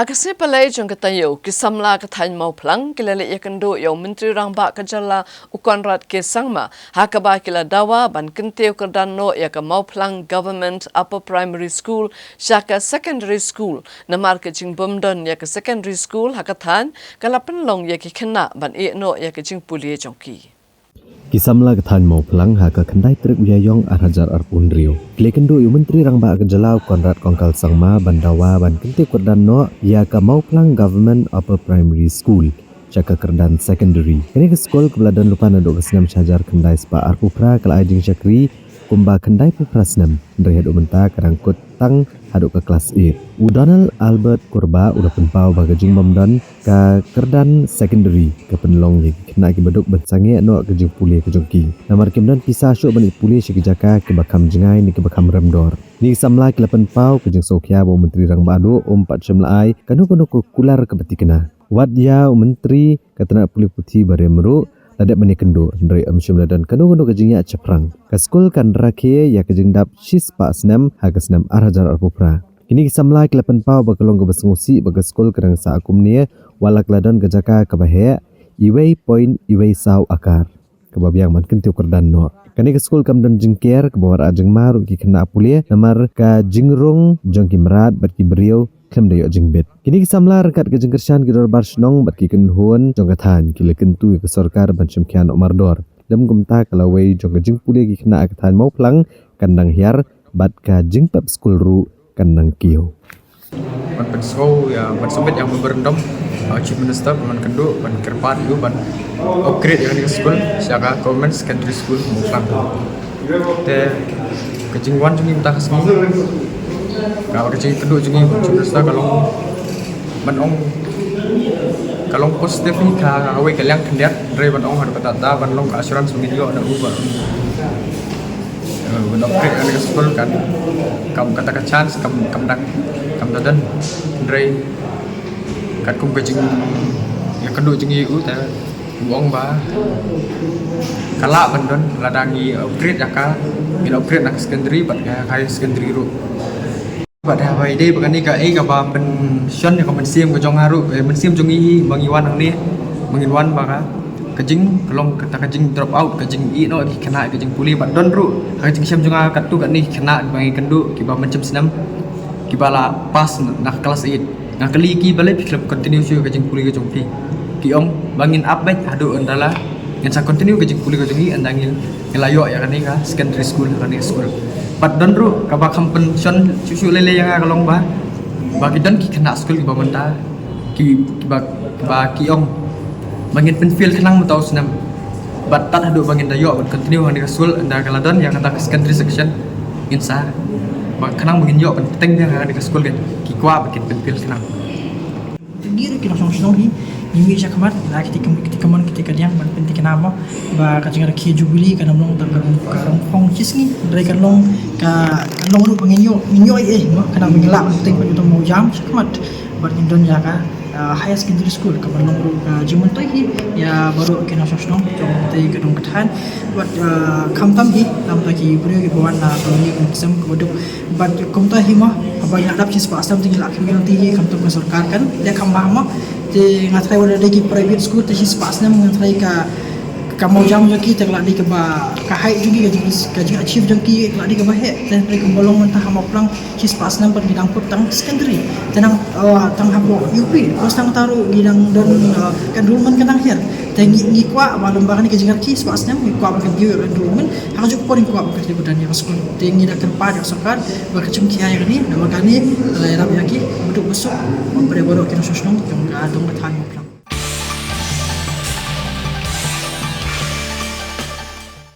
Hakasnya palai jong katayo kisamla katany mau plang kilala yakando yaw menteri rangba kajala ukonrat kesangma hakaba kila dawa ban kenteo kerdano yaka mau plang government upper primary school shaka secondary school namar kajing bomdon yaka secondary school hakathan kalapan long yaki kena ban no yaka jing pulie jongki. Kisamla kathan mau pelang haka kendai truk uyayong arhajar arpundrio. Klekendo yu menteri rangba kejalau konrad kongkal sangma bandawa ban kente kerdan no ya ka mau pelang government upper primary school. Caka kerdan secondary. Kini ke sekolah kebeladan lupa nadok kesenam syajar kendai sepa arpupra kala ajing syakri kumba kendai pupra senam. Dari haduk mentah kerangkut tang haduk ke kelas 8. Donald Albert Kurba udah penpau baga jing bomdan ka kerdan secondary ke penlong yang kena ki beduk bensange no ke jing puli ke jongki. Namar kimdan pisah syuk banik puli syik jaka ke bakam jengai ni ke bakam remdor. Ni samla ke penpau ke jing sokya bo menteri rang badu pat syamlai kanu ku kular ke beti kena. Wat dia menteri katana puli putih bare meru ladak bani kendo dari syamla dan kanu ke jingnya ceprang. Ka skul kan rakie ya ke jing dap sis pa senam ha ke senam arhajar arpupra. Kini kisamla kelapan pau bakalong ke besngusi baga skul kerang sa akum ni walak ladon gejaka kebahe iwei point iwei sau akar kebabiang man kentiu kerdan no. Kini ke skul kamdan jengker ke bawar ajeng maru ki kena pulie namar ka jingrung jongki merat bat ki beriau kem dayo jengbet. Kini kisamla rekat ke jengkersan ki dorbar snong bat ki kenhuan jongkathan ki lekentu ke sorkar ban syemkian omardor. Dam gumta kalawei jong ke jeng pulie ki kena akathan mau pelang kandang hiar bat ka jengpap skul ru kandang kiau. Ban pensko ya ban sobat yang berendam chief minister ban kendo ban kerpan itu ban upgrade yang di school siaga government secondary school mukang te kejingwan jungi minta kesini kalau kejing kendo jungi chief minister kalau ban ong kalau positif ni kawe kalian kendiat dari ban ong ada petata ban long asuransi minggu ada ubah ban upgrade yang di school kan kamu kata chance kamu dadan dari kat kum kejing yang kedua jengi u ta buang ba kala bandon ladangi upgrade jaka min upgrade nak secondary bat ka high secondary ru bat ha bai dei bagani ka ka ba pen shon ya ka men sim ka jong haru men sim jongi bangiwan ang ni manginwan ba ka kejing kelong kata kejing drop out kejing i no kena kejing puli bat don ru kejing siam jonga kat tu kat ni kena bangi kendu ki ba mencem senam ki bala pas nak kelas 8 nak kali ki balik klub continue syuk kejing puli ke jongki ki om bangin upback adu andala yang sa continue kejing puli ke jongki andangil ngelayo ya kan ni ka secondary school kan ni school pat don ru ka ba kampen son susu lele yang kalong ba bagi don ki kena school ki ba menta ki ba ki om bangin penfil kenang tau senam bat tat adu bangin dayo bat continue kan ni school anda kaladon yang kata secondary section insa kenang bangin yo penting dia kan di school kan ki kwa bikin penfil kenang diri kita song hi nimi ja kamar la ketika man ketika diang ban penting kenama ba kajing ra ki jubili kana long ta karong phong cisni dari kan long ka long ru penginyo minyo no kana mingla penting pen to mau jam kamat bar indon ja ka high secondary school ka ban long ru ka jimun toi hi ya baru kena song jong tai kadung kathan but kamtam hi tam ta ki brio ki bawan na to ni kisam ko duk but komta hi ma apa yang dap cis pa sam tinggi lak kemilan ti kamtam ka sarkar kan dia kambah ma te ngatrai wala lagi private school te cis pa sam ngatrai ka mau jam joki te lak di ke ba ka hai juga ka jing achieve joki lak di ke ba he te re kumbolong mentah ma plang cis pa sam per bidang tang secondary tenang tang hapo UP terus tang taru bidang don kan rumen kan akhir te ngi kwa malum ba kan ke jing cis pa sam ngi kwa kan giu kan rumen ha juk poring kwa ka di budan ya school te ngi dak pa ya sarkar ba ka cum kiai ni nama kani rap yaki buduk besok memberi bodoh kena sosnong yang ga dong ka